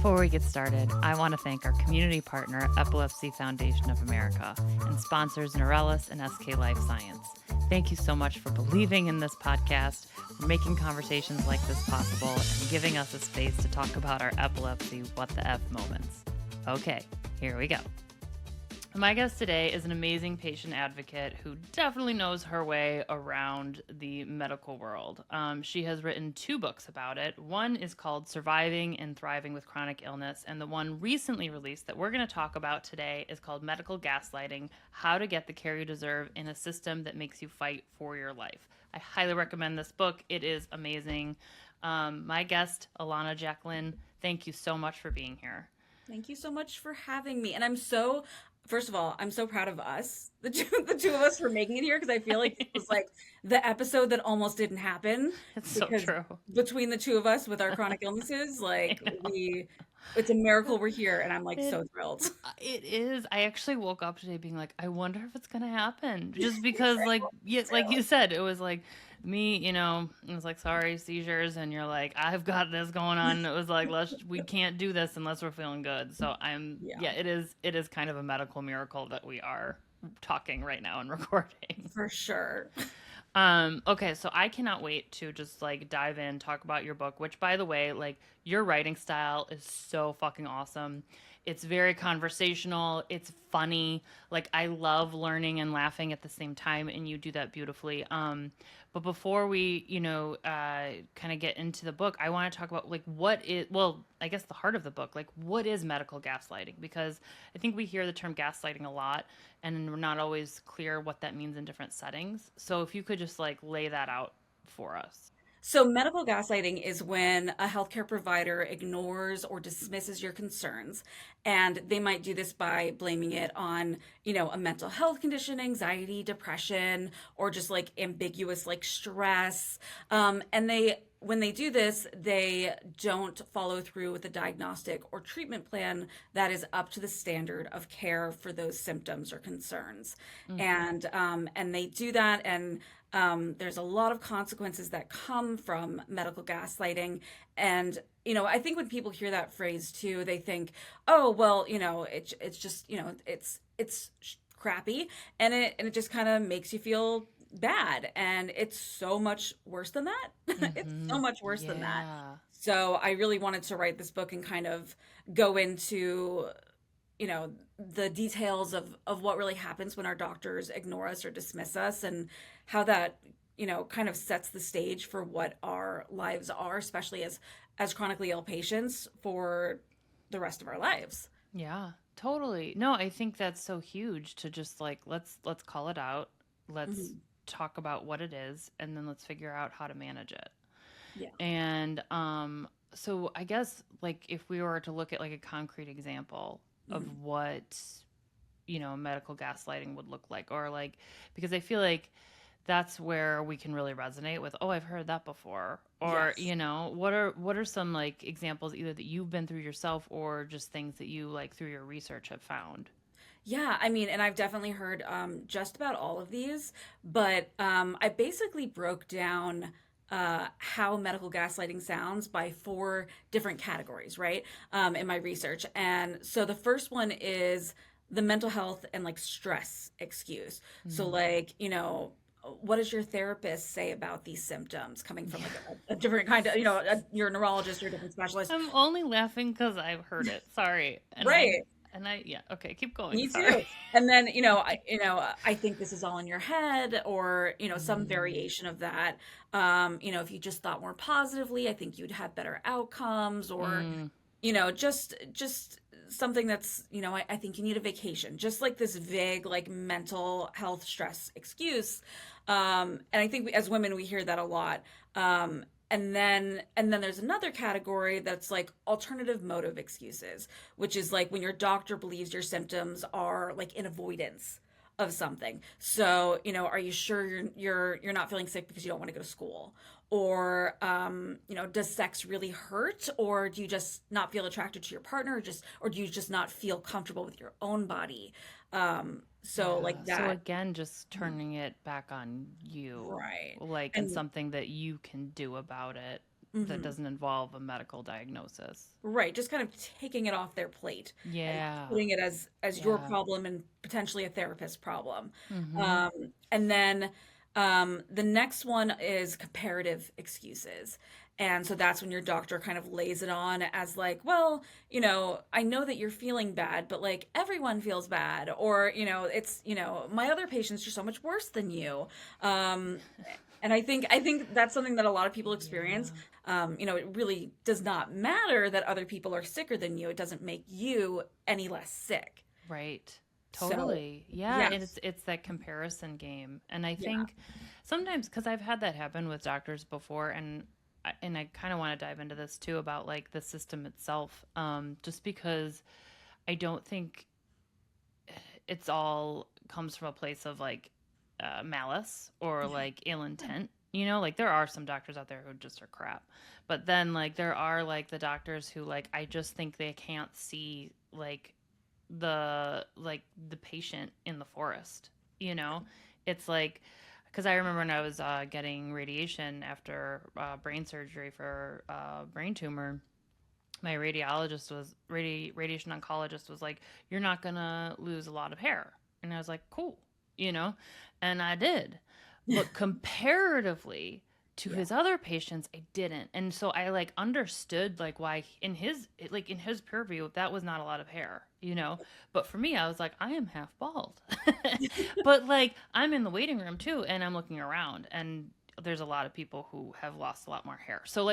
Before we get started, I want to thank our community partner, Epilepsy Foundation of America, and sponsors Neurelis and SK Life Science. Thank you so much for believing in this podcast, for making conversations like this possible, and giving us a space to talk about our epilepsy what the F moments. Okay, here we go. My guest today is an amazing patient advocate who definitely knows her way around the medical world. She has written 2 books about it. One is called Surviving and Thriving with Chronic Illness, and the one recently released that we're going to talk about today is called Medical Gaslighting: How to Get the Care You Deserve in a System That Makes You Fight for Your Life. I highly recommend this book. It is amazing. My guest, Ilana Jacqueline, thank you so much for being here. Thank you so much for having me. And first of all, I'm so proud of us, the two of us, for making it here, because I feel like it was like the episode that almost didn't happen. It's so Because true. between the two of us with our chronic illnesses, it's a miracle we're here, and I'm like so thrilled. It is. I actually woke up today being like, I wonder if it's gonna happen, just because, like, like you said, it was like me, it was like, sorry, seizures, and you're like, I've got this going on. And it was like, we can't do this unless we're feeling good. So it is kind of a medical miracle that we are talking right now and recording. For sure. Okay, so I cannot wait to just like dive in, talk about your book, which, by the way, like, your writing style is so fucking awesome. It's very conversational. It's funny. Like, I love learning and laughing at the same time, and you do that beautifully. But before we, kind of get into the book, I want to talk about, like, I guess the heart of the book, like, what is medical gaslighting? Because I think we hear the term gaslighting a lot, and we're not always clear what that means in different settings. So if you could just, like, lay that out for us. So, medical gaslighting is when a healthcare provider ignores or dismisses your concerns. And they might do this by blaming it on, a mental health condition, anxiety, depression, or just like ambiguous, like stress. When they do this, they don't follow through with a diagnostic or treatment plan that is up to the standard of care for those symptoms or concerns. And they do that, and there's a lot of consequences that come from medical gaslighting. And, I think when people hear that phrase too, they think, oh, well, it's just, it's crappy. And it just kind of makes you feel bad. And it's so much worse than that. It's so much worse than that. So I really wanted to write this book and kind of go into, the details of what really happens when our doctors ignore us or dismiss us, and how that, kind of sets the stage for what our lives are, especially as chronically ill patients, for the rest of our lives. Yeah, totally. No, I think that's so huge to just, like, let's call it out. Let's talk about what it is, and then let's figure out how to manage it. Yeah. And so I guess, like, if we were to look at, like, a concrete example of what, medical gaslighting would look like, or, like, because I feel like that's where we can really resonate with, oh, I've heard that before. Or, Yes. What are some, like, examples either that you've been through yourself, or just things that you, like, through your research have found? Yeah, I mean, and I've definitely heard just about all of these, but I basically broke down how medical gaslighting sounds by 4 different categories, right? In my research. And so the first one is the mental health and like stress excuse. So, like, what does your therapist say about these symptoms coming from like a different kind of, you're a neurologist or a different specialist. I'm only laughing because I've heard it. Sorry. Right. Yeah, okay, keep going. Me Sorry. too. And then, I think this is all in your head, or, some variation of that. If you just thought more positively, I think you'd have better outcomes, or, just something that's, I think you need a vacation, just like this vague, like, mental health stress excuse. And I think as women, we hear that a lot. And then there's another category that's like alternative motive excuses, which is like when your doctor believes your symptoms are like in avoidance of something. So, are you sure you're not feeling sick because you don't want to go to school? Or, does sex really hurt? Or do you just not feel attracted to your partner? Or do you just not feel comfortable with your own body? Like that. So again, just turning it back on you. Right. Like, and something that you can do about it. that Hmm. doesn't involve a medical diagnosis. Right, just kind of taking it off their plate and Yeah. putting it as your Yeah. problem and potentially a therapist's problem. Mm-hmm. And then the next one is comparative excuses. And so that's when your doctor kind of lays it on as like, well, I know that you're feeling bad, but like everyone feels bad, or it's my other patients are so much worse than you. Um, and I think that's something that a lot of people experience. Yeah. It really does not matter that other people are sicker than you. It doesn't make you any less sick. Right. So, Totally. Yeah, and yes. it's that comparison game. And I Yeah. think sometimes cuz I've had that happen with doctors before, and I kind of want to dive into this too about like the system itself, just because I don't think it's all comes from a place of like malice or like ill intent. You know, like there are some doctors out there who just are crap. But then like there are like the doctors who like I just think they can't see the patient in the forest, you know? It's like because I remember when I was getting radiation after brain surgery for brain tumor, my radiologist was radiation oncologist was like, "You're not gonna lose a lot of hair," and I was like, "Cool," you know, and I did, but comparatively to Yeah. his other patients, I didn't, and so I like understood like why in his purview that was not a lot of hair, you know, but for me, I was like, I am half bald, but like I'm in the waiting room too, and I'm looking around and. There's a lot of people who have lost a lot more hair. So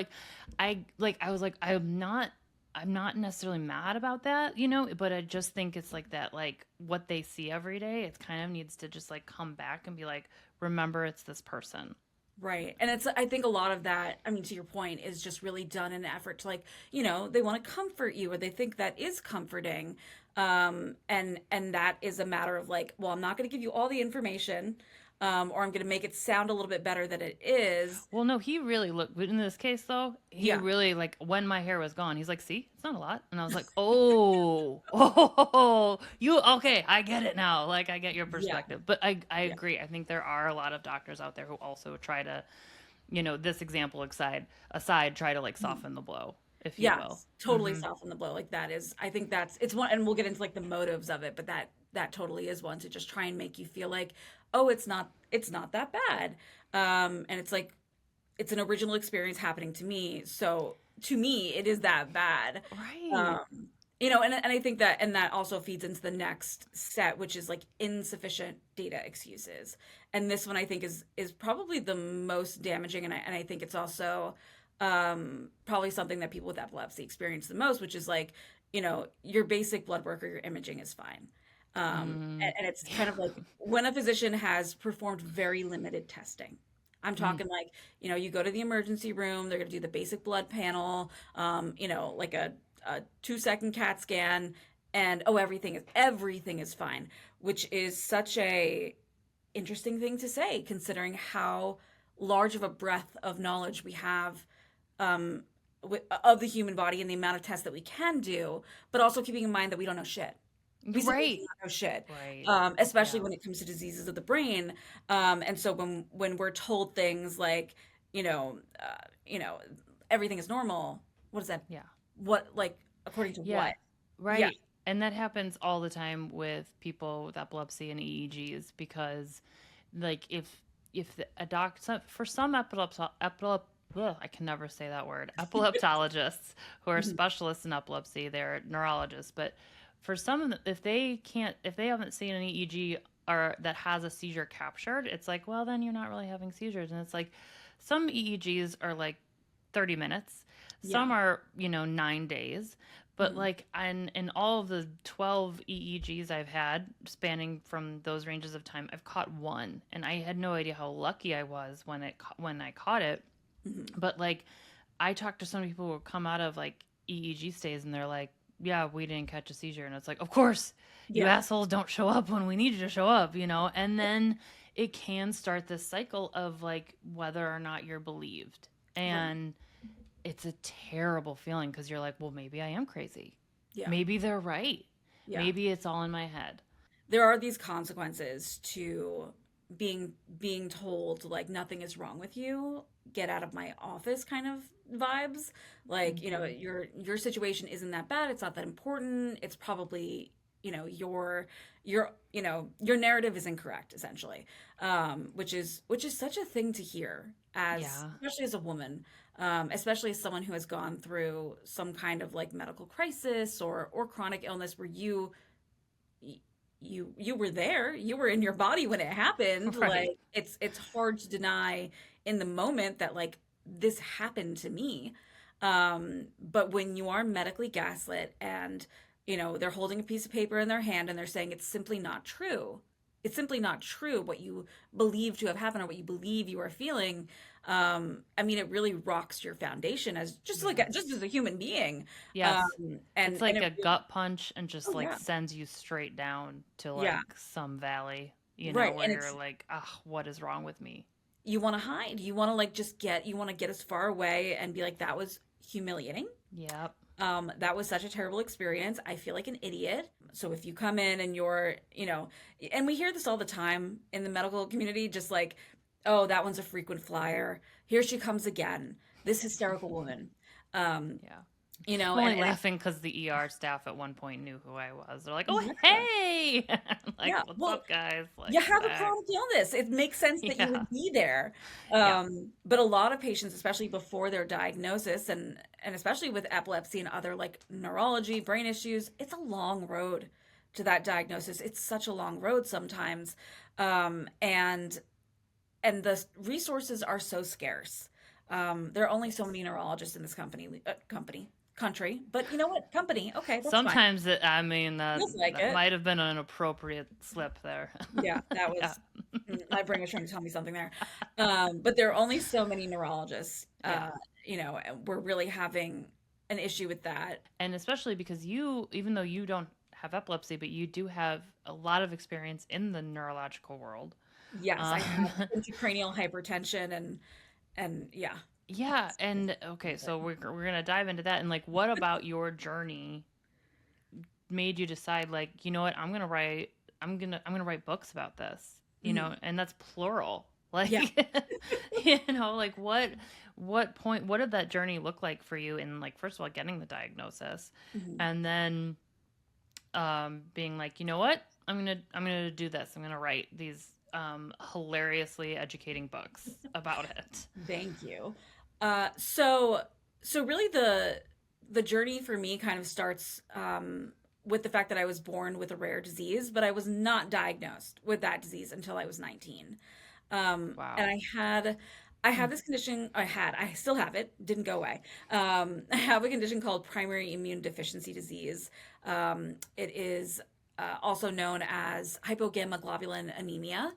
I was like I'm not necessarily mad about that, you know, but I just think it's like that, like what they see every day, it kind of needs to just like come back and be like, remember, it's this person. Right. And I think a lot of that, I mean, to your point, is just really done in an effort to like, they want to comfort you or they think that is comforting. And that is a matter of like, well, I'm not going to give you all the information, or I'm going to make it sound a little bit better than it is. Well, no, he really looked, but in this case though, he Yeah. really like when my hair was gone, he's like, see, it's not a lot. And I was like, oh, oh, you, okay, I get it now. Like, I get your Yeah. perspective. But I Yeah. agree. I think there are a lot of doctors out there who also try to, this example aside, try to like soften the blow, if you will. Yes, totally soften the blow. Like that is, I think it's one, and we'll get into like the motives of it, but that totally is one to just try and make you feel like, oh, it's not that bad. And it's like it's an original experience happening to me, so to me, it is that bad. Right. Um, and I think that also feeds into the next set, which is like insufficient data excuses. And this one I think is probably the most damaging, and I think it's also probably something that people with epilepsy experience the most, which is like, your basic blood work or your imaging is fine. Mm. And it's kind of like when a physician has performed very limited testing. I'm Mm. talking like, you go to the emergency room, they're going to do the basic blood panel, like a 2-second CAT scan, and oh, everything is fine, which is such a interesting thing to say, considering how large of a breadth of knowledge we have um, of the human body and the amount of tests that we can do, but also keeping in mind that we don't know shit. We simply do Right. not know shit, Right. especially Yeah. when it comes to diseases of the brain. And so when we're told things like, you know, everything is normal, what is that? Yeah. What, like, according to Yeah. what? Yeah, Right. And that happens all the time with people with epilepsy and EEGs because like if a for some I can never say that word. Epileptologists who are mhm, specialists in epilepsy, they're neurologists, but for some of them, if they haven't seen an EEG or that has a seizure captured, it's like, well, then you're not really having seizures. And it's like some EEGs are like 30 minutes. yeah, Some are, 9 days. But mhm, like in all of the 12 EEGs I've had spanning from those ranges of time, I've caught one, and I had no idea how lucky I was when I caught it. mhm, But like I talked to some people who come out of like EEG stays and they're like, "Yeah, we didn't catch a seizure." And it's like, "Of course, you yeah, assholes don't show up when we need you to show up, you know?" And then it can start this cycle of like whether or not you're believed. right, And it's a terrible feeling because you're like, well, maybe I am crazy. yeah, Maybe they're right. yeah. Maybe it's all in my head. There are these consequences to, being told like nothing is wrong with you, get out of my office kind of vibes. Like, Hmm. your situation isn't that bad, it's not that important, it's probably, your narrative is incorrect essentially. Which is such a thing to hear, as Yeah. especially as a woman, especially as someone who has gone through some kind of like medical crisis or chronic illness where you were there, you were in your body when it happened. Right. Like, it's hard to deny in the moment that like this happened to me. But when you are medically gaslit and they're holding a piece of paper in their hand and they're saying it's simply not true, it's simply not true what you believe to have happened or what you believe you are feeling. I mean, it really rocks your foundation as just Yes. as a human being. Yes. It's And like it a really, gut punch and just oh like yeah, sends you straight down to yeah, like some valley, right. where And you're it's, like, ah, what is wrong with me? you want to hide. You want to like you want to get as far away and be like, that was humiliating. Yep. That was such a terrible experience. I feel like an idiot. So if you come in and you're, and we hear this all the time in the medical community, just like, oh, that one's a frequent flyer. Here she comes again. This hysterical woman. Um, Yeah. you know, I'm only and laughing because the ER staff at one point knew who I was. They're like, "Oh, exactly. hey!" I'm like, Yeah. "What's Well, up, guys?" Like, you I'm have a back. chronic illness. It makes sense that you Yeah. would be there. Yeah. But a lot of patients, especially before their diagnosis, and especially with epilepsy and other like neurology, brain issues, it's a long road to that diagnosis. It's such a long road sometimes. And the resources are so scarce. There are only so Yes. many neurologists in this country. But you know what? Company, okay, that's fine. Sometimes I mean, Feels like that it. might have been an appropriate slip there. Yeah, that Yeah. was, my brain was trying to tell me something there. But there are only so many neurologists. Yeah. And we're really having an issue with that. And especially because you, even though you don't have epilepsy, but you do have a lot of experience in the neurological world. Yes, I Um, have intracranial hypertension and yeah. yeah, and okay, so we're gonna dive into that. And like, what about your journey made you decide, like, you know what, I'm gonna write books about this, Mhm. and that's plural. Yeah. Like, like what point, what did that journey look like for you in, like, first of all, getting the diagnosis, Mhm. and then being like, you know what, I'm gonna do this. I'm gonna write these hilariously educating books about it. Thank you. So really the journey for me kind of starts with the fact that I was born with a rare disease, but I was not diagnosed with that disease until I was 19. And Wow. I had this condition. I still have it. Didn't go away. I have a condition called primary immune deficiency disease. It is also known as hypogamma-globulin anemia,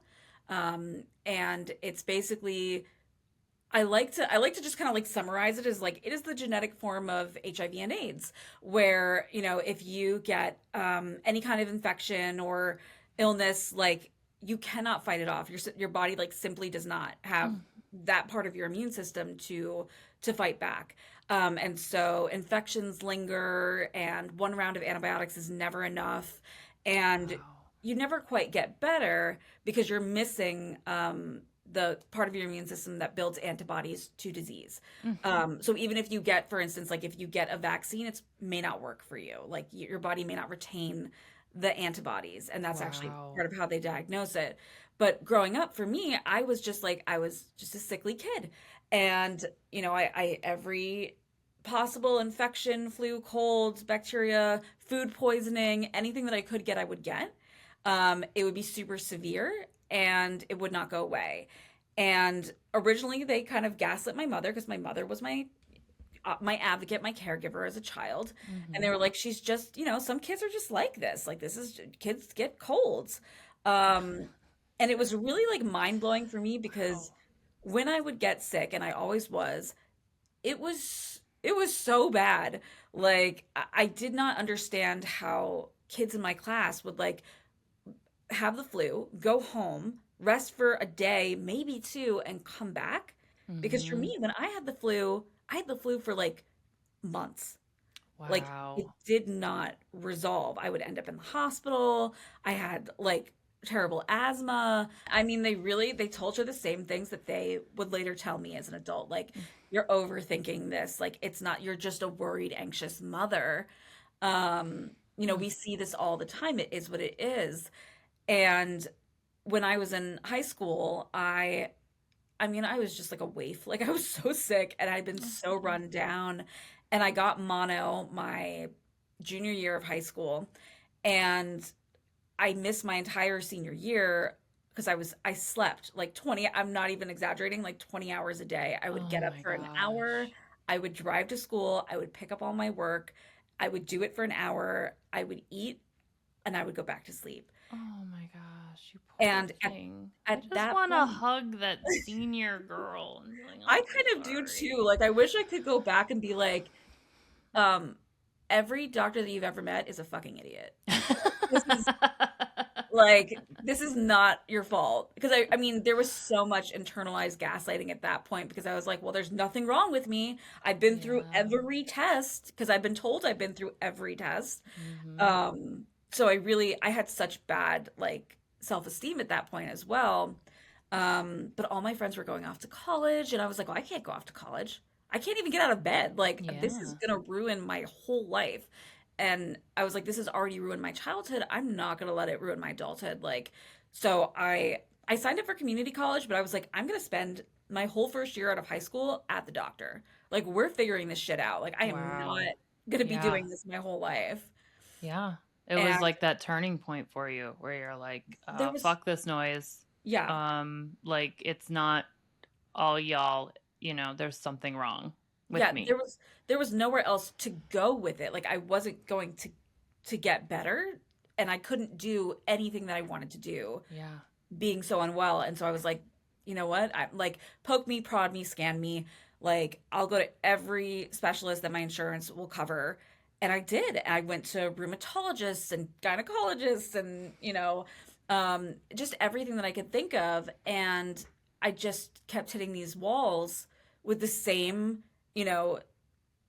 and it's basically, I like to just kind of like summarize it as like it is the genetic form of HIV and AIDS, where if you get any kind of infection or illness, like you cannot fight it off. Your body like simply does not have that part of your immune system to fight back. And so infections linger, and one round of antibiotics is never enough, and Wow. you never quite get better because you're missing the part of your immune system that builds antibodies to disease. So even if you get, for instance, like if you get a vaccine, it may not work for you. Like your body may not retain the antibodies, and that's actually Wow. part of how they diagnose it. But growing up, for me, I was just a sickly kid, and I every possible infection, flu, colds, bacteria, food poisoning, anything that I could get, I would get. It would be super severe and it would not go away. And originally, they kind of gaslit my mother because my mother was my advocate, my caregiver as a child, and they Hmm. were like, "She's just, some kids are just like this. Like this is kids get colds." Um, and it was really like mind blowing for me because Wow. when I would get sick, and I always was, it was so bad. Like I did not understand how kids in my class would like have the flu, go home, rest for a day, maybe two, and come back. Because for Hmm. me, when I had the flu for like months. Like it Wow. did not resolve. I would end up in the hospital. I had like terrible asthma. I mean, they told her the same things that they would later tell me as an adult. Like, you're overthinking this. Like, it's not, you're just a worried, anxious mother. We see this all the time. It is what it is. And when I was in high school, I mean, I was just like a waif. Like, I was so sick and I'd been so run down. And I got mono my junior year of high school. And I missed my entire senior year because I slept like 20, I'm not even exaggerating, like 20 hours a day. I would Oh get up my for an hour, gosh. I would drive to school, I would pick up all my work, I would do it for an hour, I would eat, and I would go back to sleep. Oh my gosh, you poor And thing. I at just that want to point, hug that senior girl and be like, I I'm so kind of do too. sorry. Like, I wish I could go back and be like, um, every doctor that you've ever met is a fucking idiot. This is Like, this is not your fault. Because I mean, there was so much internalized gaslighting at that point because I was like, well, there's nothing wrong with me. I've been through Yeah. every test because I've been told I've been through every test. Mm-hmm. So I had such bad like self-esteem at that point as well. But all my friends were going off to college and I was like, well, I can't go off to college. I can't even get out of bed. Like, this is Yeah. gonna ruin my whole life. And I was like, this has already ruined my childhood. I'm not gonna let it ruin my adulthood. Like, so I signed up for community college, but I was like, I'm gonna spend my whole first year out of high school at the doctor. Like, we're figuring this shit out. Like, I am not Wow. gonna be Yeah. doing this my whole life. Yeah. It was And like that turning point for you where you're like, there was, fuck this noise. yeah, Like it's not all y'all, there's something wrong with yeah, me. there was nowhere else to go with it. Like, I wasn't going to get better, and I couldn't do anything that I wanted to do Yeah. being so unwell. And so I was like, you know what? I like, poke me, prod me, scan me. Like, I'll go to every specialist that my insurance will cover. And I did. I went to rheumatologists and gynecologists and, just everything that I could think of. And I just kept hitting these walls with the same, you know,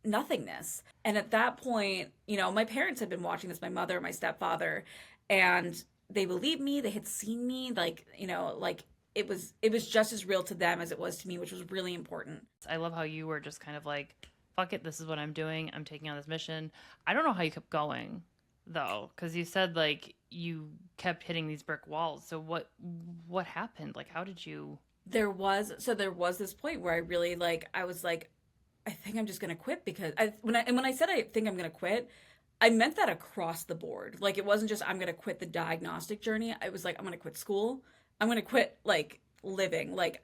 nothingness. And at that point, my parents had been watching this, my mother, my stepfather, and they believed me. They had seen me, like, like it was just as real to them as it was to me, which was really important. I love how you were just kind of like, fuck it, this is what I'm doing. I'm taking on this mission. I don't know how you kept going though, because you said like you kept hitting these brick walls. So what happened? Like how did you There was this point where I really like I was like, I think I'm just gonna quit because when I said I think I'm gonna quit, I meant that across the board. Like, it wasn't just I'm gonna quit the diagnostic journey. I was like, I'm gonna quit school. I'm gonna quit like living. Like,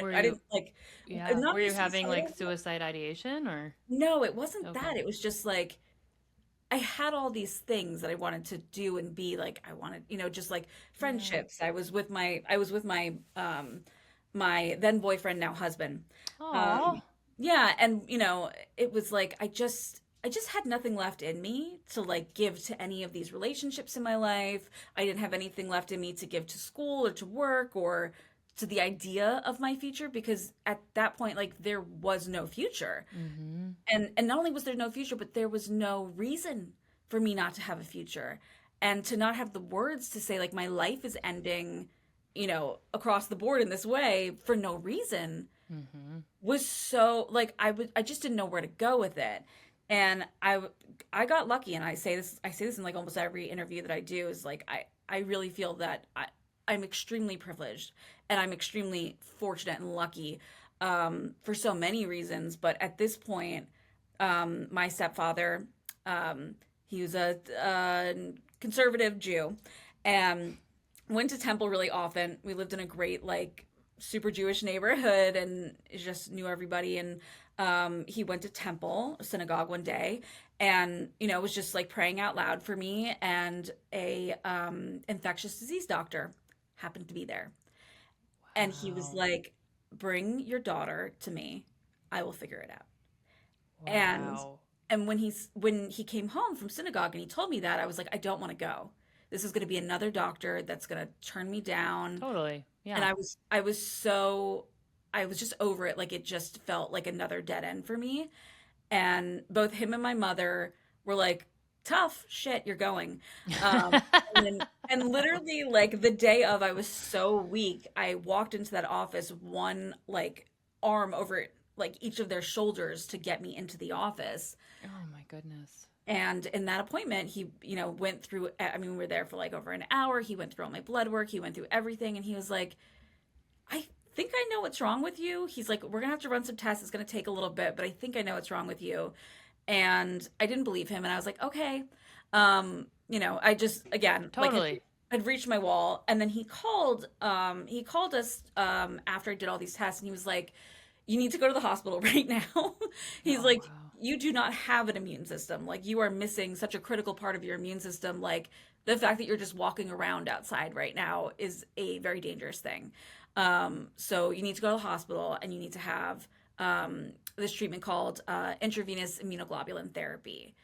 were I you didn't like yeah, not were be you having like suicidal. suicide ideation or No, it wasn't okay. that. It was just like I had all these things that I wanted to do and be like I wanted, just like Yeah. friendships. I was with my my then boyfriend, now husband. Oh. Um yeah, and it was like I just had nothing left in me to like give to any of these relationships in my life. I didn't have anything left in me to give to school or to work or to the idea of my future because at that point like there was no future. Mm-hmm. And not only was there no future, but there was no reason for me not to have a future and to not have the words to say like my life is ending, across the board in this way for no reason Mm-hmm. was so like I just didn't know where to go with it. And I got lucky, and I say this in like almost every interview that I do is like I really feel that I'm extremely privileged and I'm extremely fortunate and lucky for so many reasons. But at this point, my stepfather, he was a conservative Jew, and went to temple really often. We lived in a great like super Jewish neighborhood and just knew everybody. And he went to temple, synagogue one day, and was just like praying out loud for me. And a infectious disease doctor happened to be there, and he was Wow. like, "Bring your daughter to me. I will figure it out." And Wow. when he came home from synagogue and he told me that, I was like, I don't want to go. This is going to be another doctor that's going to turn me down. Totally. And Yeah. I was just over it. Like, it just felt like another dead end for me. And both him and my mother were like, tough shit, you're going. And literally like the day of, I was so weak. I walked into that office, one like arm over like each of their shoulders to get me into the office. Oh my goodness. And in that appointment, he, went through, I mean, we were there for like over an hour. He went through all my blood work. He went through everything. And he was like, I think I know what's wrong with you. He's like, we're going to have to run some tests. It's going to take a little bit, but I think I know what's wrong with you. And I didn't believe him. And I was like, okay. I just, again, like Totally. I'd reached my wall. And then he called us, after I did all these tests, and he was like, you need to go to the hospital right now. He's Oh like, wow. you do not have an immune system. Like, you are missing such a critical part of your immune system. Like, the fact that you're just walking around outside right now is a very dangerous thing. So you need to go to the hospital, and you need to have this treatment called intravenous immunoglobulin therapy.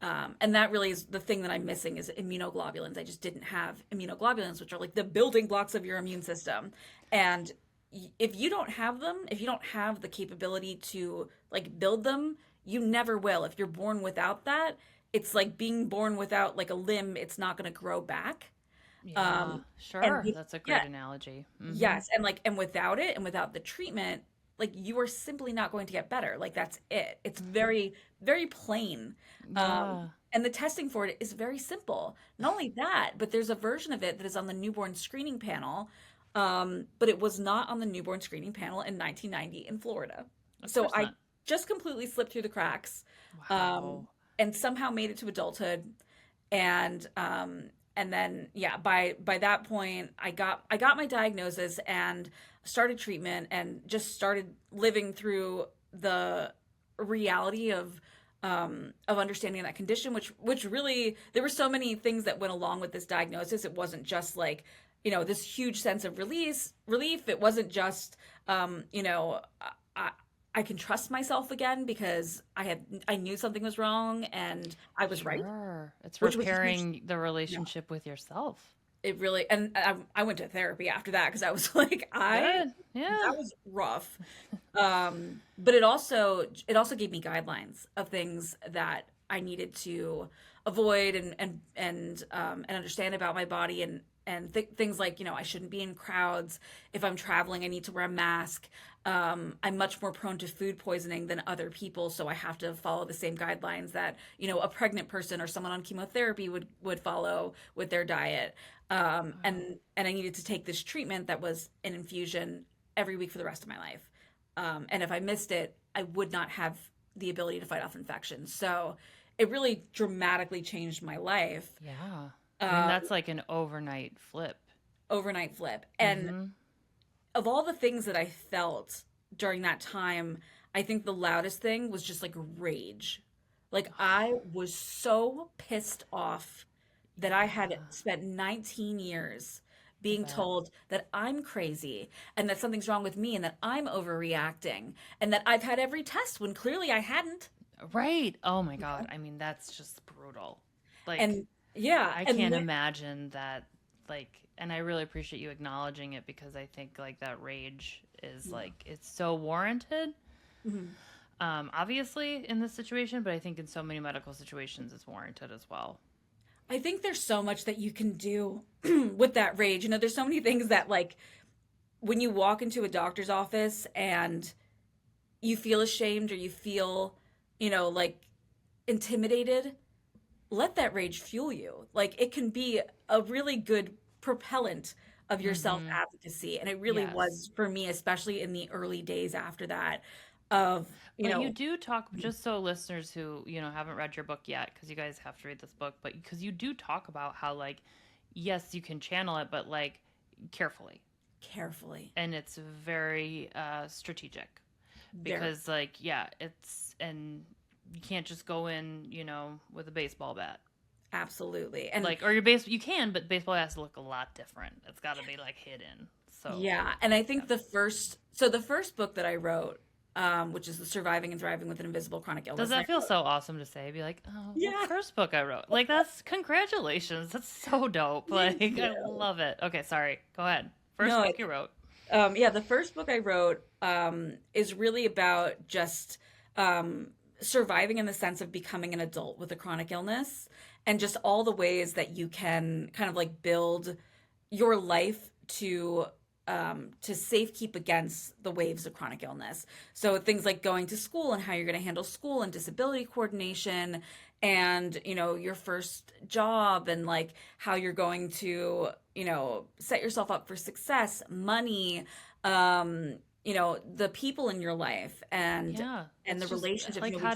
And that really is the thing that I'm missing, is immunoglobulins. I just didn't have immunoglobulins, which are like the building blocks of your immune system. And if you don't have them, if you don't have the capability to like build them, you never will. If you're born without that, it's like being born without like a limb, it's not going to grow back. Yeah, Um, and sure. That's a yeah, great analogy. Mm-hmm. yes, and like and without it and without the treatment, like you are simply not going to get better. Like that's it. It's very, very plain. Yeah. And the testing for it is very simple. Not only that, but there's a version of it that is on the newborn screening panel. But it was not on the newborn screening panel in 1990 in Florida. Of So course I not. just completely slipped through the cracks, um, Wow. and somehow made it to adulthood. And then yeah, by that point, I got my diagnosis and started treatment and just started living through the reality of understanding that condition, which really, there were so many things that went along with this diagnosis. It wasn't just like, this huge sense of relief. It wasn't just, I, I can trust myself again because I knew something was wrong and I was right, Sure. It's which was huge. repairing the relationship with yourself. It really, and I went to therapy after that because I was like, Good. that Yeah. was rough. But it also gave me guidelines of things that I needed to avoid and understand about my body, and things like, I shouldn't be in crowds. If I'm traveling, I need to wear a mask. I'm much more prone to food poisoning than other people, so I have to follow the same guidelines that, a pregnant person or someone on chemotherapy would follow with their diet. Wow. And I needed to take this treatment that was an infusion every week for the rest of my life. And if I missed it, I would not have the ability to fight off infections. So it really dramatically changed my life. Yeah. I mean, Um, that's like an overnight flip. Overnight flip. And Mm-hmm. of all the things that I felt during that time, I think the loudest thing was just like rage. Like I was so pissed off that I had Yeah. spent 19 years I being bet. told that I'm crazy and that something's wrong with me and that I'm overreacting and that I've had every test when clearly I hadn't. Right. Oh my God. I mean, that's just brutal. Like, And yeah, I and can't then, imagine that, like, and I really appreciate you acknowledging it because I think, like, that rage is, yeah. like, it's so warranted. Mhm. Obviously, in this situation, but I think in so many medical situations, it's warranted as well. I think there's so much that you can do with that rage. There's so many things that like when you walk into a doctor's office and you feel ashamed or you feel, like intimidated, let that rage fuel you. Like it can be a really good propellant of your self Mm-hmm. advocacy. And it really Yes. was for me, especially in the early days after that, of, But you do talk, just so listeners who, haven't read your book yet, because you guys have to read this book, but because you do talk about how, like, yes, you can channel it, but, like, carefully. carefully, And it's very strategic. very, Because, like, yeah, and you can't just go in, with a baseball bat. absolutely. And Like, or you can, but baseball has to look a lot different. It's got to be, like, hidden. So, yeah, and I yeah. think the first book that I wrote, which is the Surviving and Thriving with an Invisible Chronic Does Illness, and I that feel wrote, so awesome to say? Be like, oh, well, yeah, first book I wrote. Like, that's congratulations. That's so dope. thank Like, I you. love it. Okay, sorry. Go ahead. First No, book you wrote. yeah, the first book I wrote is really about just surviving in the sense of becoming an adult with a chronic illness, and just all the ways that you can kind of like build your life to safe keep against the waves of chronic illness. So things like going to school and how you're going to handle school and disability coordination, and your first job, and like how you're going to set yourself up for success, money, the people in your life, Yeah, and it's the just relationships. like We just how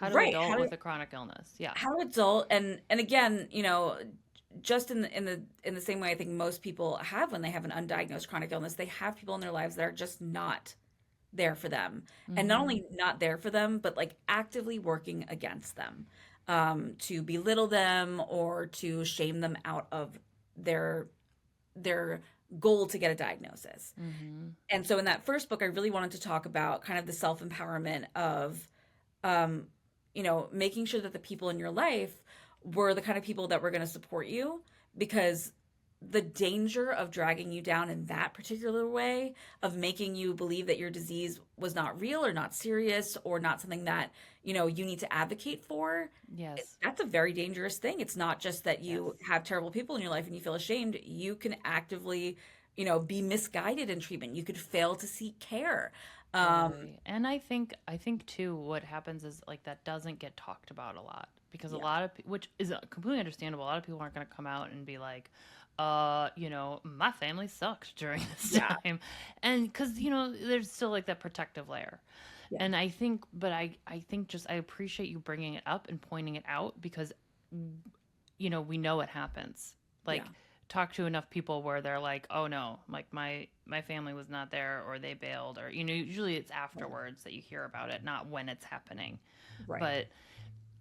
to right adult with a chronic illness. Yeah. how to adult, and again, just in the same way I think most people have when they have an undiagnosed chronic illness, they have people in their lives that are just not there for them, and not Mm-hmm. only not there for them, but like actively working against them, to belittle them or to shame them out of their their goal to get a diagnosis. Mm-hmm. And so in that first book, I really wanted to talk about kind of the self-empowerment of, um, making sure that the people in your life were the kind of people that were going to support you, because the danger of dragging you down in that particular way, of making you believe that your disease was not real or not serious or not something that, you need to advocate for, Yes. that's a very dangerous thing. It's not just that Yes. you have terrible people in your life and you feel ashamed. You can actively, be misguided in treatment. You could fail to seek care. Um, Totally. And I think too what happens is like that doesn't get talked about a lot because a yeah, lot of which is completely understandable. A lot of people aren't going to come out and be like, my family sucked during this yeah, time. And cuz there's still like that protective layer. yeah, And I think but I think just I appreciate you bringing it up and pointing it out because we know it happens. yeah, Like talk to enough people where they're like, "Oh no, like my family was not there or they bailed," or usually it's yeah, afterwards that you hear about it, not when it's happening. right. But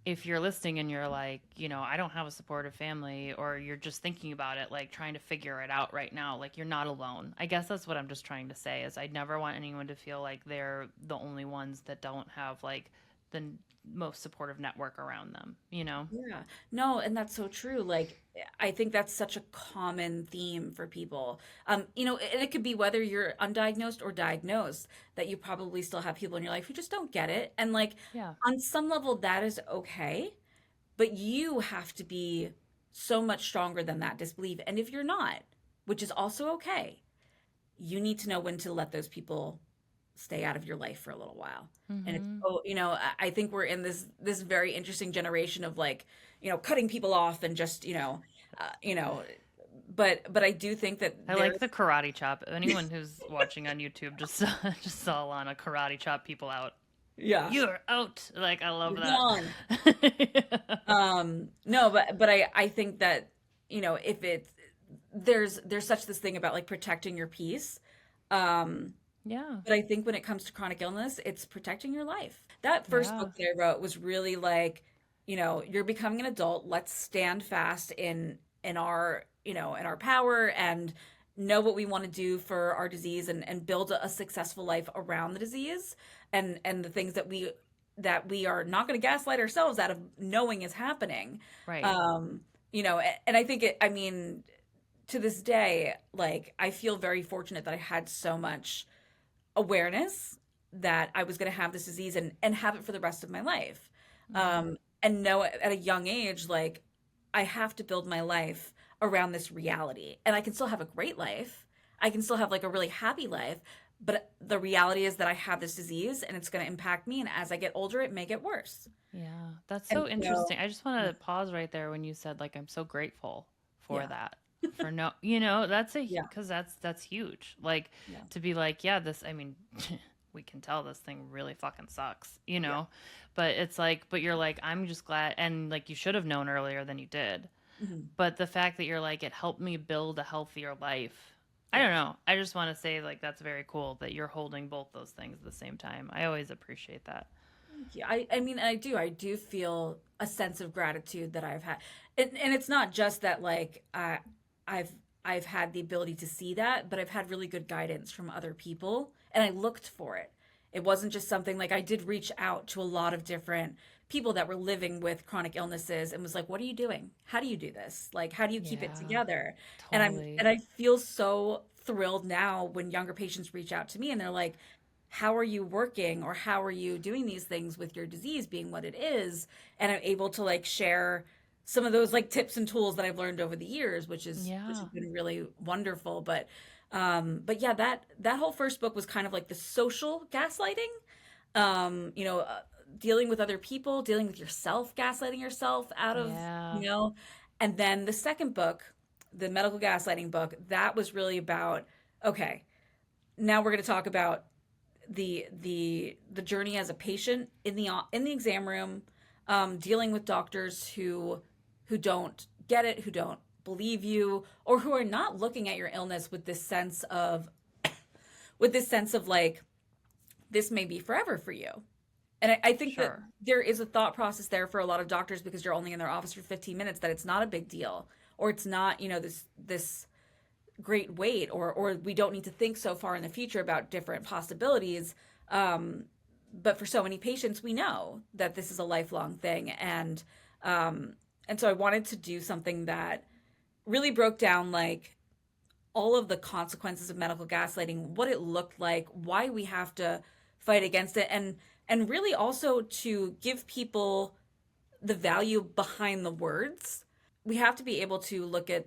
if you're listening and you're like, I don't have a supportive family, or you're just thinking about it, like trying to figure it out right now, like you're not alone. I guess that's what I'm just trying to say is I never want anyone to feel like they're the only ones that don't have like the most supportive network around them. Yeah. No, and that's so true. Like, I think that's such a common theme for people. And it could be whether you're undiagnosed or diagnosed, that you probably still have people in your life who just don't get it. And like, Yeah. on some level, that is okay, but you have to be so much stronger than that disbelief. And if you're not, which is also okay, you need to know when to let those people stay out of your life for a little while. And it's, Mhm. oh, I think we're in this very interesting generation of like, cutting people off and just, uh, you know, but I do think that I like the karate chop. Anyone who's watching on YouTube just saw, just saw Lana karate chop people out. yeah, You're out. Like I love you're that. gone. No, but I think that, if it's there's such this thing about like protecting your peace. Um, Yeah. But I think when it comes to chronic illness, it's protecting your life. That first Yeah. book that I wrote was really like, you're becoming an adult. Let's stand fast in our, in our power, and know what we want to do for our disease, and build a successful life around the disease, and the things that we are not going to gaslight ourselves out of knowing is happening. Right. Um, and I think I mean, to this day, like I feel very fortunate that I had so much awareness that I was going to have this disease, and have it for the rest of my life. Mhm. And know at a young age, like I have to build my life around this reality. And I can still have a great life. I can still have like a really happy life. But the reality is that I have this disease and it's going to impact me. And as I get older, it may get worse. Yeah. That's And so so, interesting. I just want to pause right there when you said like I'm so grateful for yeah, that. For no, that's yeah, because that's huge. Like yeah, to be like, yeah, this. I mean, we can tell this thing really fucking sucks, yeah. But it's like, but you're like, I'm just glad, and like you should have known earlier than you did. Mhm. But the fact that you're like, it helped me build a healthier life. I Yeah. don't know. I just want to say like that's very cool that you're holding both those things at the same time. I always appreciate that. Thank you. I mean, I do feel a sense of gratitude that I've had, and it's not just that like I've I've had the ability to see that, but I've had really good guidance from other people, and I looked for it. It wasn't just something like I did reach out to a lot of different people that were living with chronic illnesses, and was like, "What are you doing? How do you do this? Like, how do you keep it Yeah, together?" And totally. I feel so thrilled now when younger patients reach out to me and they're like, how are you working or how are you doing these things with your disease being what it is? And I'm able to like share some of those like tips and tools that I've learned over the years, which has Yeah. been really wonderful. But yeah, that whole first book was kind of like the social gaslighting, you know, dealing with other people, dealing with yourself, gaslighting yourself out of, Yeah. you know, and then the second book, the medical gaslighting book, that was really about, okay, now we're going to talk about the journey as a patient in the exam room, dealing with doctors who don't get it, who don't believe you, or who are not looking at your illness with this sense of like this may be forever for you. And I think that Sure. there is a thought process there for a lot of doctors because you're only in their office for 15 minutes that it's not a big deal, or it's not, you know, this great weight, or we don't need to think so far in the future about different possibilities. um, but for so many patients we know that this is a lifelong thing, um, and so I wanted to do something that really broke down like all of the consequences of medical gaslighting, what it looked like, why we have to fight against it, and really also to give people the value behind the words. We have to be able to look at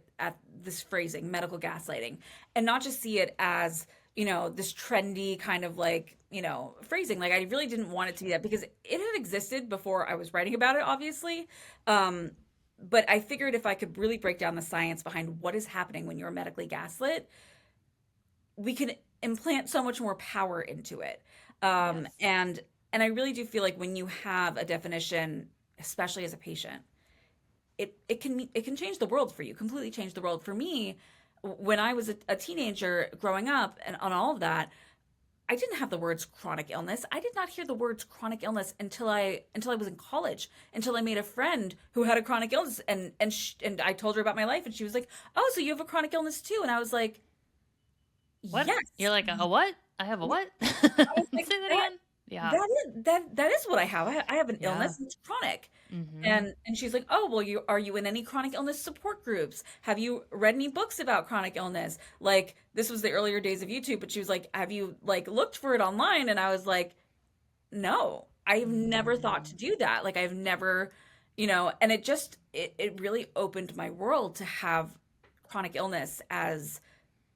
this phrasing, medical gaslighting, and not just see it as, you know, this trendy kind of like, you know, phrasing. Like I really didn't want it to be that because it had existed before I was writing about it, obviously. Um, but I figured if I could really break down the science behind what is happening when you're medically gaslit, we can implant so much more power into it. Um, Yes. and and I really do feel like when you have a definition, especially as a patient, it can change the world for you, completely change the world. For me, when I was a teenager growing up and on all of that, I didn't have the words chronic illness. I did not hear the words chronic illness until I was in college, until I made a friend who had a chronic illness, and I told her about my life, and she was like, "Oh, so you have a chronic illness too?" And I was like, What? You're "Yes." like a what? I have a what? Say I was like, that again. Yeah. that is what I have. I have an Yeah. illness, and it's chronic. Mm-hmm. And she's like, "Oh, well, you are you in any chronic illness support groups? Have you read any books about chronic illness?" Like this was the earlier days of YouTube, but she was like, "Have you like looked for it online?" And I was like, "No. I've never thought Mm. to do that. Like I've never, you know." And it really opened my world to have chronic illness as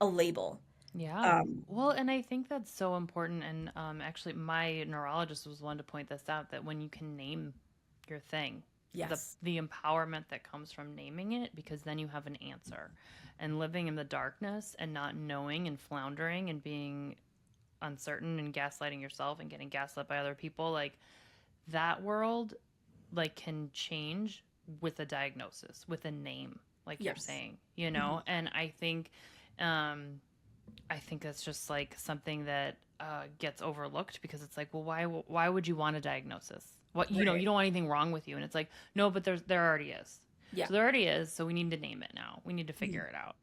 a label. Yeah. Um, Well, and I think that's so important. And actually, my neurologist was one to point this out that when you can name your thing, yes. the empowerment that comes from naming it, because then you have an answer. And living in the darkness and not knowing and floundering and being uncertain and gaslighting yourself and getting gaslit by other people, like that world, like can change with a diagnosis, with a name, like you're Yes. saying, you Mhm. know. And um I think that's just like something that gets overlooked because it's like, well, why would you want a diagnosis? What, you know, Right. you don't want anything wrong with you, and it's like, no, but there already is. Yeah. So there already is. So we need to name it now. We need to Mhm. figure it out.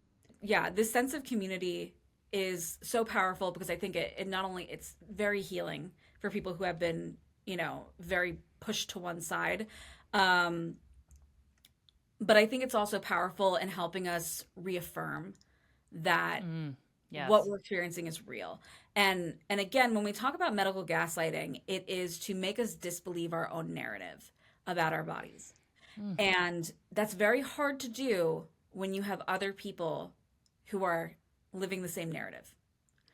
Yeah, this sense of community is so powerful because I think it not only it's very healing for people who have been, you know, very pushed to one side. Um, but I think it's also powerful in helping us reaffirm that Mm, what yes. we're experiencing is real. And again, when we talk about medical gaslighting, it is to make us disbelieve our own narrative about our bodies. Mm, And that's very hard to do when you have other people who are living the same narrative.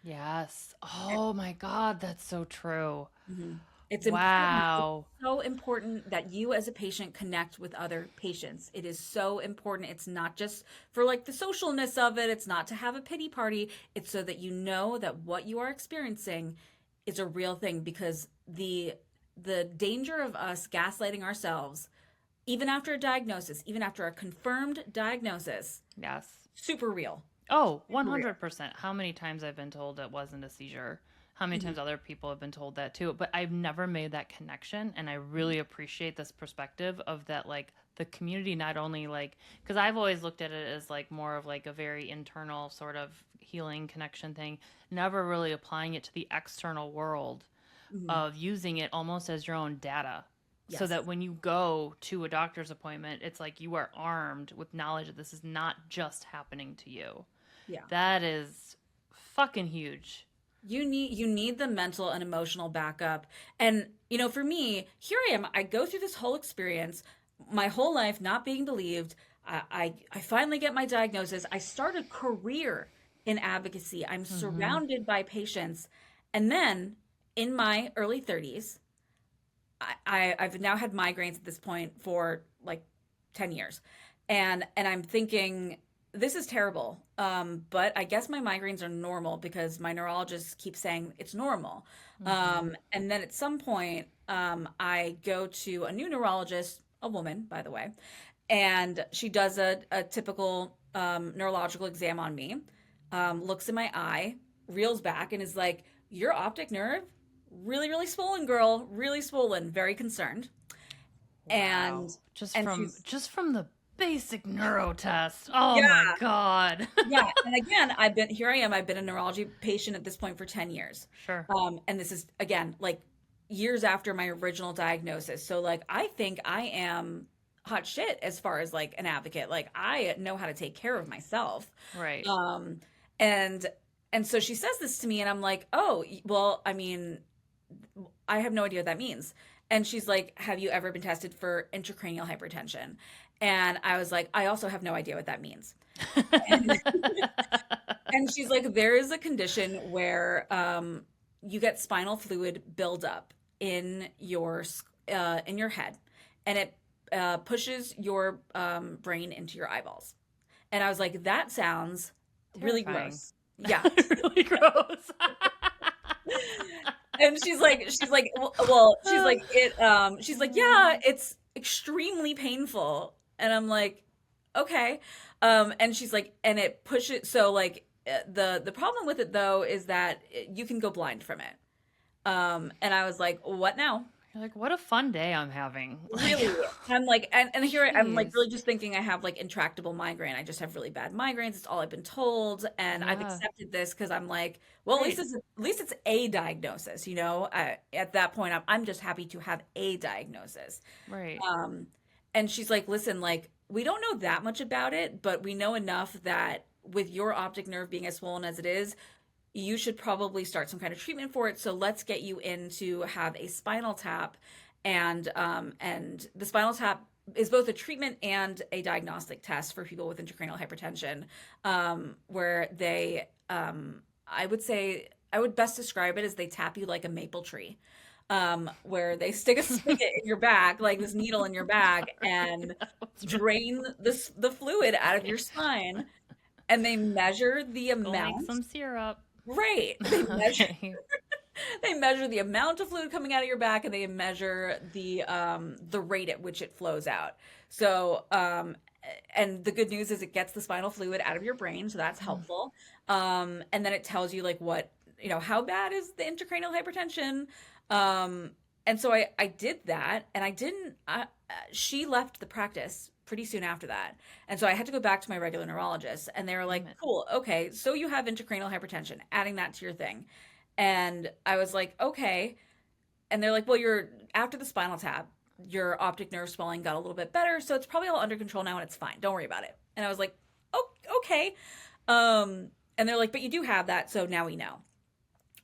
yes. Oh my God, that's so true. Mhm. It's important. It's Wow. so important that you as a patient connect with other patients. It is so important. It's not just for like the socialness of it. It's not to have a pity party. It's so that you know that what you are experiencing is a real thing because the danger of us gaslighting ourselves, even after a diagnosis, even after a confirmed diagnosis, Yes. super real. Oh, Super real. 100%. How many times I've been told it wasn't a seizure? How many Mhm. times other people have been told that too? But I've never made that connection. And I really appreciate this perspective of that, like the community, not only like, because I've always looked at it as like more of like a very internal sort of healing connection thing, never really applying it to the external world Mhm. of using it almost as your own data. So Yes. that when you go to a doctor's appointment, it's like you are armed with knowledge that this is not just happening to you. Yeah. That is fucking huge. You need the mental and emotional backup. And for me, here I am. I go through this whole experience, my whole life not being believed. I finally get my diagnosis. I start a career in advocacy. I'm Mm-hmm. surrounded by patients. And then in my early 30s, I've now had migraines at this point for like 10 years. And I'm thinking, this is terrible. But I guess my migraines are normal because my neurologist keeps saying it's normal. Mm-hmm. And then at some point, I go to a new neurologist, a woman, by the way, and she does a typical neurological exam on me, looks in my eye, reels back, and is like, your optic nerve, really, really swollen, girl, really swollen, very concerned. Wow. And Just and from she's just from the basic neuro test. Oh yeah, my God. yeah. And again, I've been a neurology patient at this point for 10 years. Sure. And this is again like years after my original diagnosis. So like I think I am hot shit as far as like an advocate. Like I know how to take care of myself. Right. Um and and so she says this to me and I'm like, "Oh, well, I mean, I have no idea what that means." And she's like, "Have you ever been tested for intracranial hypertension?" And I was like, "I also have no idea what that means." And, and she's like, "There is a condition where you get spinal fluid buildup in your head, and it pushes your brain into your eyeballs." And I was like, "That sounds really Terrifying. gross." Yeah. Really gross. And she's like, "Yeah, it's extremely painful." And I'm like, "Okay." And she's like, "And it pushes, so like the problem with it though is that you can go blind from it." And I was like, "What now?" You're like, what a fun day I'm having. Like, Really? I'm like, and here I'm like jeez. really just thinking I have like intractable migraine. I just have really bad migraines. It's all I've been told, and I've Yeah. accepted this because I'm like, well, Right. at least it's a diagnosis, you know. At that point, I'm just happy to have a diagnosis. Right. Um, and she's like, listen, like we don't know that much about it, but we know enough that with your optic nerve being as swollen as it is, you should probably start some kind of treatment for it. So let's get you in to have a spinal tap, and the spinal tap is both a treatment and a diagnostic test for people with intracranial hypertension, where I would say, I would best describe it as they tap you like a maple tree, where they stick a spigot in your back, like this needle in your back, and That was drain the fluid out of really your spine, and they measure the go make amount. some syrup. Right. Okay. They measure the amount of fluid coming out of your back, and they measure the rate at which it flows out. So and the good news is it gets the spinal fluid out of your brain, so that's Mm. helpful. And then it tells you like what, how bad is the intracranial hypertension. And so I did that, and I didn't she left the practice pretty soon after that. And so I had to go back to my regular neurologist, and they were Damn like, it. "Cool, okay, so you have intracranial hypertension, adding that to your thing." And I was like, "Okay." And they're like, "Well, you're after the spinal tap, your optic nerve swelling got a little bit better, so it's probably all under control now and it's fine. Don't worry about it." And I was like, "Oh, okay." And they're like, "But you do have that, so now we know."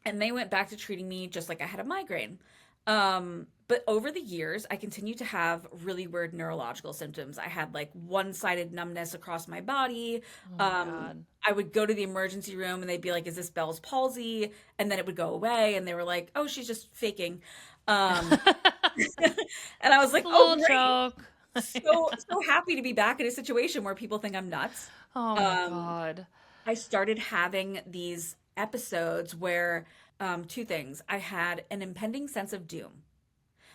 And they went back to treating me just like I had a migraine. But over the years, I continued to have really weird neurological symptoms. I had like one-sided numbness across my body. Oh my Um, God. I would go to the emergency room and they'd be like, "Is this Bell's palsy?" And then it would go away, and they were like, "Oh, she's just faking." Um, and I was Just like, a "Oh, little great. joke. So happy to be back in a situation where people think I'm nuts." Oh my Um, God. I started having these episodes where two things. I had an impending sense of doom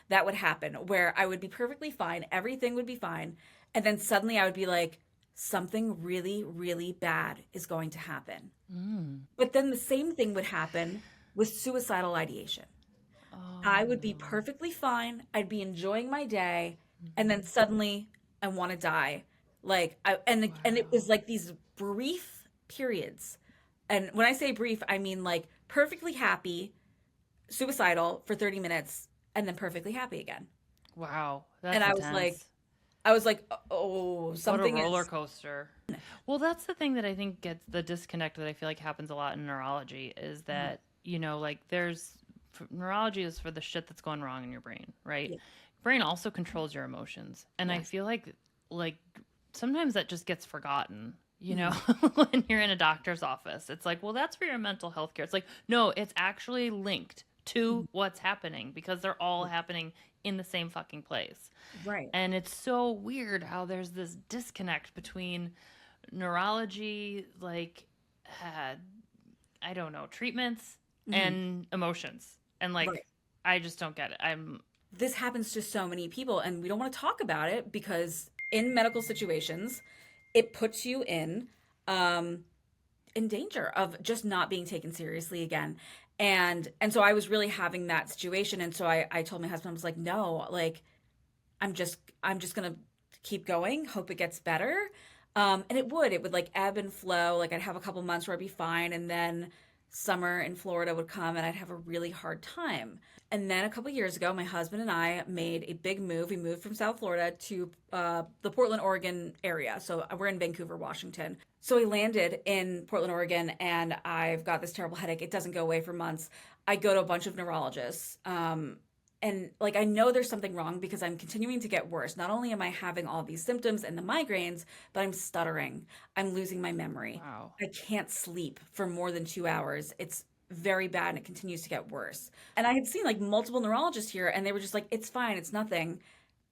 that would happen where I would be perfectly fine, everything would be fine, and then suddenly I would be like, something really, really bad is going to happen. Mm. But then the same thing would happen with suicidal ideation. Oh I would be no. perfectly fine, I'd be enjoying my day, and then Mhm. suddenly I want to die. And it Wow. was like these brief periods. And when I say brief, I mean like perfectly happy, suicidal for 30 minutes, and then perfectly happy again. Wow. And That's intense. I was like, "Oh, What a something roller is." coaster. Well, that's the thing that I think gets the disconnect that I feel like happens a lot in neurology is Mhm. that like neurology is for the shit that's going wrong in your brain, right? Yeah. Brain also controls your emotions. And I Yes. feel like sometimes that just gets forgotten. Mhm. When you're in a doctor's office, it's like, well, that's for your mental health care. It's like, no, it's actually linked to Mhm. what's happening because they're all happening in the same fucking place. Right. And it's so weird how there's this disconnect between neurology, uh, I don't know, treatments Mhm. and emotions. And Right. I just don't get it. I'm, This happens to so many people, and we don't want to talk about it because in medical situations, it puts you um, in danger of just not being taken seriously again. And so I was really having that situation, and so I told my husband, I was like, no, like I'm just gonna keep going, hope it gets better. And it would like ebb and flow. Like I'd have a couple months where I'd be fine, and then summer in Florida would come and I'd have a really hard time. And then a couple years ago, my husband and I made a big move. We moved from South Florida to the Portland, Oregon area. So we're in Vancouver, Washington. So we landed in Portland, Oregon, and I've got this terrible headache. It doesn't go away for months. I go to a bunch of neurologists. And like I know there's something wrong because I'm continuing to get worse. Not only am I having all these symptoms and the migraines, but I'm stuttering. I'm losing my memory. wow. I can't sleep for more than 2 hours. It's very bad and it continues to get worse. And I had seen like multiple neurologists here and they were just like, it's fine, it's nothing.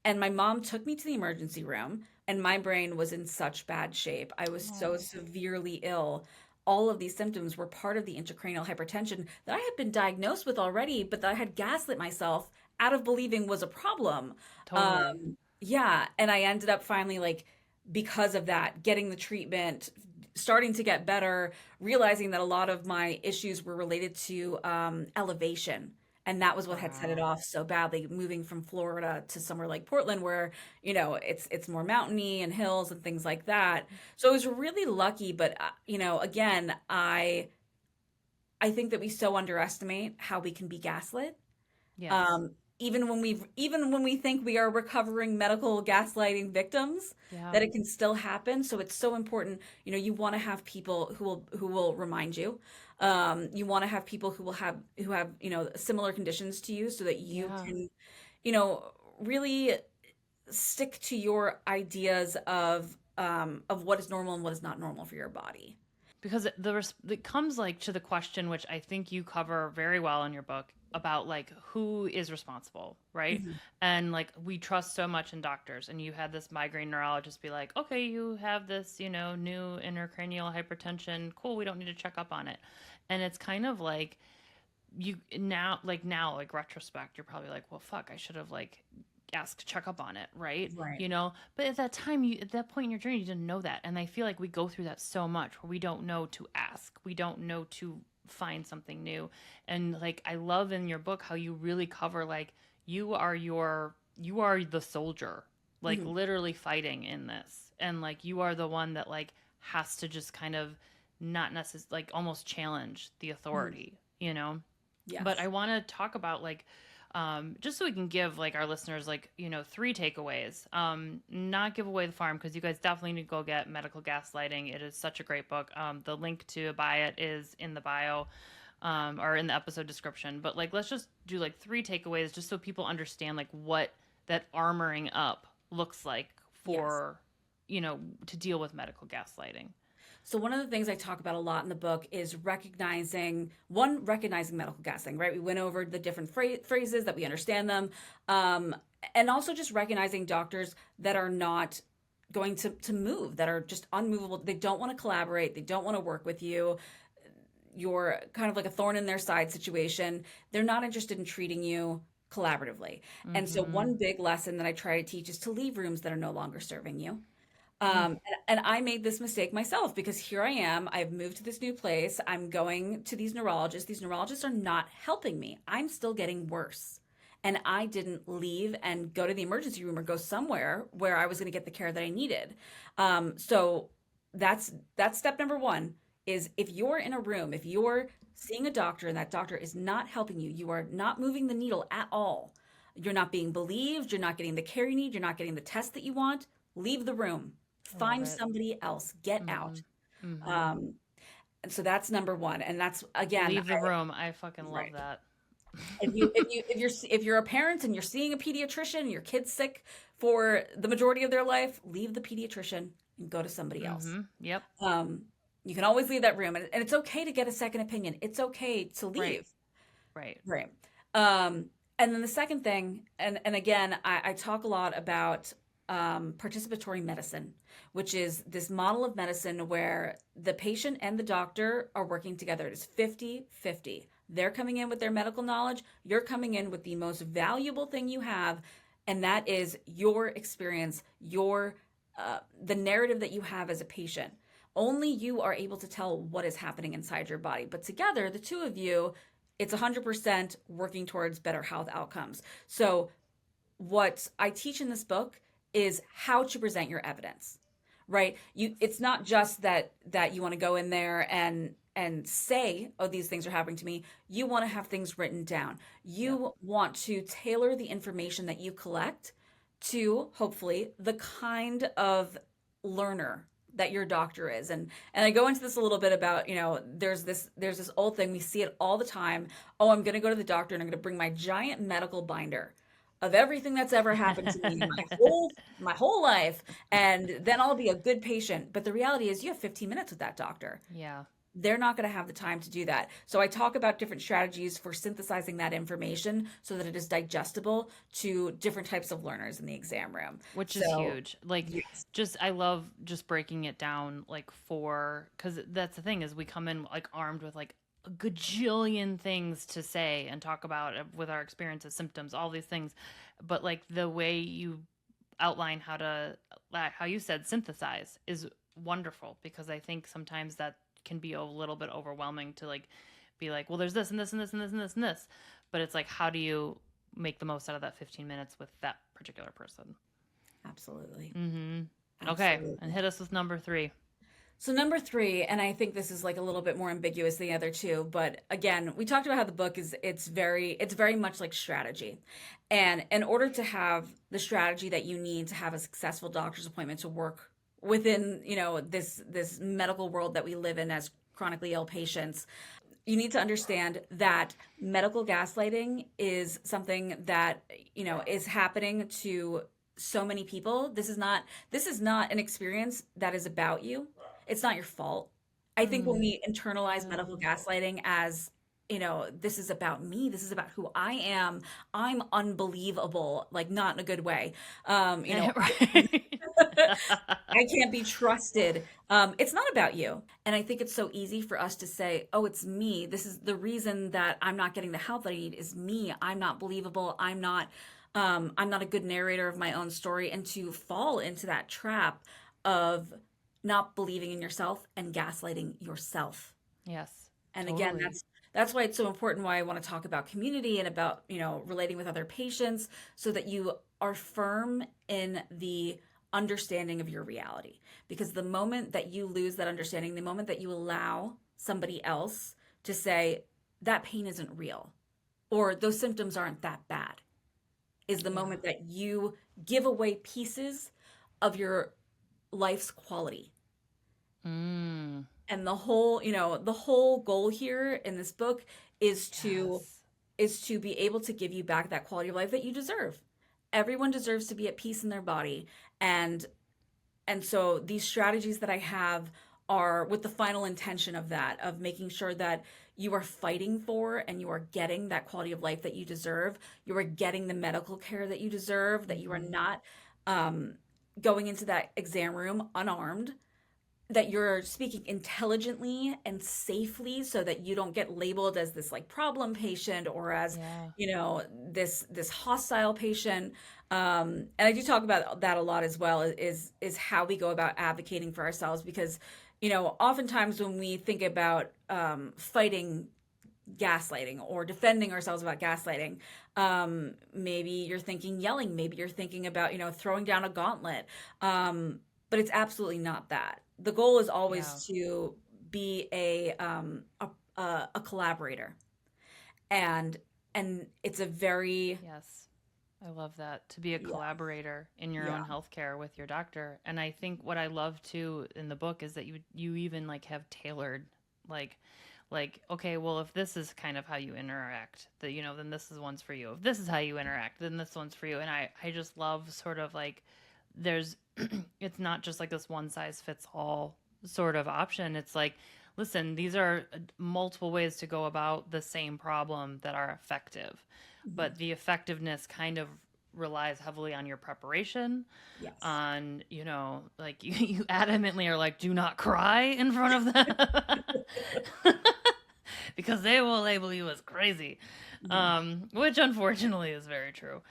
And my mom took me to the emergency room, and my brain was in such bad shape. I was so Oh, severely ill. All of these symptoms were part of the intracranial hypertension that I had been diagnosed with already, but that I had gaslit myself out of believing was a problem. totally. Yeah, and I ended up finally like because of that, getting the treatment, starting to get better, realizing that a lot of my issues were related to elevation. And that was what had set it Wow. off so badly, moving from Florida to somewhere like Portland, where it's more mountainy and hills and things like that. So I was really lucky, but again, I think that we so underestimate how we can be gaslit. Yes. Even when we think we are recovering medical gaslighting victims, Yeah. that it can still happen. So it's so important. You want to have people who will remind you. You want to have people who have similar conditions to you, so that you Yeah. can you know really stick to your ideas of what is normal and what is not normal for your body. Because it comes to the question, which I think you cover very well in your book, about who is responsible, right? Mhm. And we trust so much in doctors, and you had this migraine neurologist be like, okay, you have this new intracranial hypertension, cool, we don't need to check up on it. And it's kind of like you now retrospect, you're probably like, well, fuck, I should have asked to check up on it, right? Right. But at that time, you at that point in your journey, you didn't know that. And I feel like we go through that so much where we don't know to ask, we don't know to find something new. And I love in your book how you really cover you are the soldier, Mhm. literally fighting in this. And you are the one that has to just kind of not necessarily almost challenge the Mhm. authority. But I Yes. want to talk about just so we can give our listeners three takeaways. Not give away the farm, because you guys definitely need to go get Medical Gaslighting. It is such a great book. The link to buy it is in the bio, or in the episode description. But let's just do three takeaways, just so people understand what that armoring up looks like Yes. for to deal with medical gaslighting. So one of the things I talk about a lot in the book is recognizing medical gaslighting, right? We went over the different phrases that we understand them, and also just recognizing doctors that are not going to move, that are just unmovable. They don't want to collaborate. They don't want to work with you. You're kind of like a thorn in their side situation. They're not interested in treating you collaboratively. And so Mm-hmm. one big lesson that I try to teach is to leave rooms that are no longer serving you. Mm. And I made this mistake myself because here I am. I've moved to this new place. I'm going to these neurologists. These neurologists are not helping me. I'm still getting worse. And I didn't leave and go to the emergency room or go somewhere where I was going to get the care that I needed. So that's step number one is if you're in a room, if you're seeing a doctor and that doctor is not helping you, you are not moving the needle at all. You're not being believed. You're not getting the care you need. You're not getting the test that you want. Leave the room. I love Find it. somebody else. Get Mm-hmm. out. Mm-hmm. Um, And so that's number one. And that's, again, Leave the room. I fucking love right. that. If you're a parent and you're seeing a pediatrician and your kid's sick for the majority of their life, leave the pediatrician and go to somebody else. Yep. Um, you can always leave that room, and it's okay to get a second opinion. It's okay to Right. leave. Right. Right. Um, and then the second thing, and again, I talk a lot about participatory medicine, which is this model of medicine where the patient and the doctor are working together. It's 50-50. They're coming in with their medical knowledge. You're coming in with the most valuable thing you have, and that is your experience, your the narrative that you have as a patient. Only you are able to tell what is happening inside your body. But together, the two of you, it's 100% working towards better health outcomes. So what I teach in this book is how to present your evidence, right? It's not just that you want to go in there and say, oh, these things are happening to me. You want to have things written down. You want to tailor the information that you collect to hopefully the kind of learner that your doctor is. And I go into this a little bit about, there's this old thing, we see it all the time. Oh, I'm going to go to the doctor and I'm going to bring my giant medical binder of everything that's ever happened to me in my whole life, and then I'll be a good patient. But the reality is you have 15 minutes with that doctor. Yeah. They're not going to have the time to do that. So I talk about different strategies for synthesizing that information so that it is digestible to different types of learners in the exam room. Which is So huge. Like, yes. I love just breaking it down, like, because that's the thing is we come in like armed with like a gajillion things to say and talk about with our experiences, symptoms, all these things. But like the way you outline how you said synthesize is wonderful, because I think sometimes that can be a little bit overwhelming to like be like, well, there's this and this and this and this and this and this. But it's like, how do you make the most out of that 15 minutes with that particular person? Absolutely. Okay. Absolutely. And hit us with number 3. So number 3, and I think this is like a little bit more ambiguous than the other two, but again, we talked about how the book is it's very much like strategy. And in order to have the strategy that you need to have a successful doctor's appointment to work within, this medical world that we live in as chronically ill patients, you need to understand that medical gaslighting is something that, is happening to so many people. This is not an experience that is about you. It's not your fault. I think when we internalize medical gaslighting as, this is about me, this is about who I am, I'm unbelievable, like not in a good way. Right. I can't be trusted. It's not about you. And I think it's so easy for us to say, oh, it's me. This is the reason that I'm not getting the help that I need is me. I'm not believable. I'm not a good narrator of my own story, and to fall into that trap of not believing in yourself and gaslighting yourself. Yes. And again, Totally. that's why it's so important, why I want to talk about community and about, relating with other patients so that you are firm in the understanding of your reality. Because the moment that you lose that understanding, the moment that you allow somebody else to say that pain isn't real or those symptoms aren't that bad, is the Yeah. moment that you give away pieces of your life's quality. Mm. And the whole goal here in this book is to Yes. is to be able to give you back that quality of life that you deserve. Everyone deserves to be at peace in their body. And so these strategies that I have are with the final intention of that, of making sure that you are fighting for and you are getting that quality of life that you deserve. You are getting the medical care that you deserve, that you are not um, going into that exam room unarmed, that you're speaking intelligently and safely so that you don't get labeled as this like problem patient or as Yeah. this hostile patient. And I do talk about that a lot as well, is how we go about advocating for ourselves, because oftentimes when we think about fighting gaslighting or defending ourselves about gaslighting, maybe you're thinking yelling, maybe you're thinking about throwing down a gauntlet, but it's absolutely not that. The goal is Yeah. always to be a collaborator, and it's a very Yes. I love that, to be a yeah collaborator in your yeah own healthcare with your doctor. And I think what I love too in the book is that you even like have tailored Like, okay, well, if this is kind of how you interact, that, then this is one's for you. If this is how you interact, then this one's for you. And I just love sort of like, there's, it's not just like this one size fits all sort of option. It's like, listen, these are multiple ways to go about the same problem that are effective, but the effectiveness kind of relies heavily on your preparation, Yes. on, like you adamantly are like, do not cry in front of them because they will label you as crazy, which unfortunately is very true.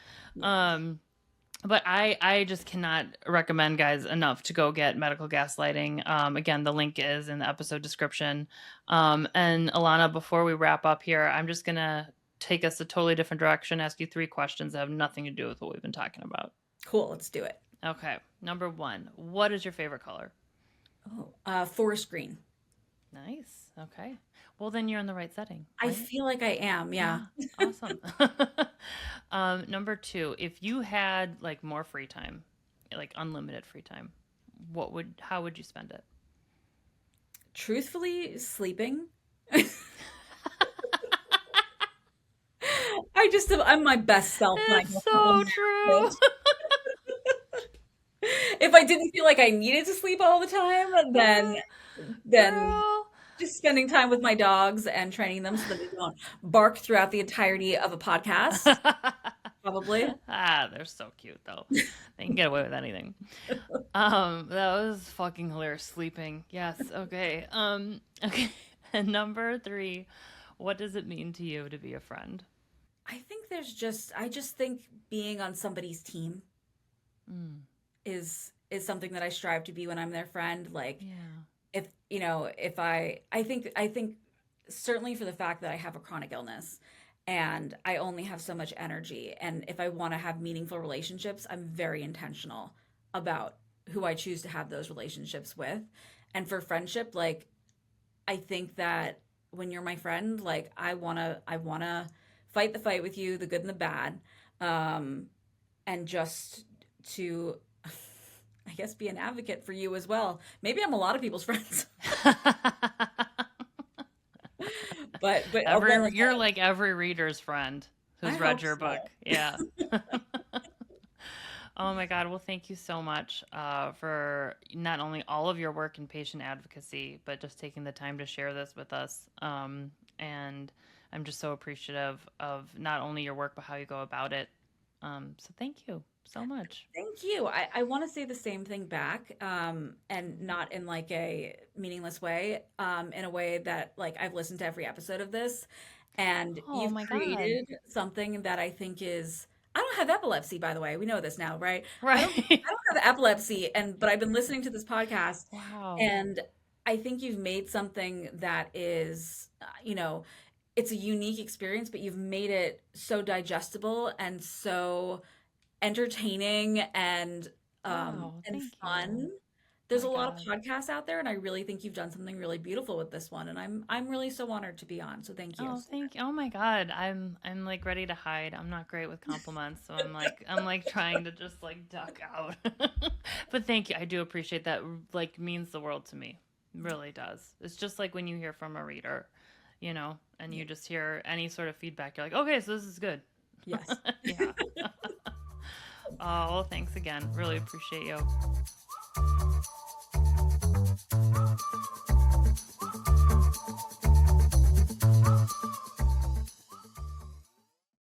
But I just cannot recommend guys enough to go get medical gaslighting. Again, the link is in the episode description. And Ilana, before we wrap up here, I'm just going to take us a totally different direction, ask you 3 questions that have nothing to do with what we've been talking about. Cool. Let's do it. Okay. Number 1, what is your favorite color? Forest green. Nice. Okay. Well, then you're in the right setting. I Right? feel like I am. Yeah. Awesome. Number 2, if you had like more free time, like unlimited free time, how would you spend it? Truthfully, sleeping. I'm my best self. It's so true. If I didn't feel like I needed to sleep all the time, then Girl. just spending time with my dogs and training them so that they don't bark throughout the entirety of a podcast. Probably. They're so cute though. They can get away with anything. That was fucking hilarious. Sleeping. Yes. Okay. Okay. And number 3, what does it mean to you to be a friend? I think I just think being on somebody's team is something that I strive to be when I'm their friend. Like, if I think certainly for the fact that I have a chronic illness and I only have so much energy, and if I want to have meaningful relationships, I'm very intentional about who I choose to have those relationships with. And for friendship, like, I think that when you're my friend, like, I want to fight the fight with you, the good and the bad, and just to, I guess, be an advocate for you as well. Maybe I'm a lot of people's friends. but You're like every reader's friend who's read your book. Yeah. Oh my God. Well, thank you so much for not only all of your work in patient advocacy, but just taking the time to share this with us. And I'm just so appreciative of not only your work, but how you go about it. So thank you so much. Thank you. I want to say the same thing back, and not in like a meaningless way, in a way that like I've listened to every episode of this, and you've created something that I think is, I don't have epilepsy, by the way. We know this now, right? Right. I don't have epilepsy, but I've been listening to this podcast. Wow. And I think you've made something that is, it's a unique experience, but you've made it so digestible and so entertaining and fun. You. There's a lot of podcasts out there, and I really think you've done something really beautiful with this one, and I'm really so honored to be on. So thank you. Oh, thank you. Oh my God. I'm like ready to hide. I'm not great with compliments, so I'm like trying to just like duck out. But thank you. I do appreciate that. Like, means the world to me. It really does. It's just like when you hear from a reader, and you just hear any sort of feedback, you're like, okay, so this is good. Yes. Yeah. Oh, well, thanks again. Really appreciate you.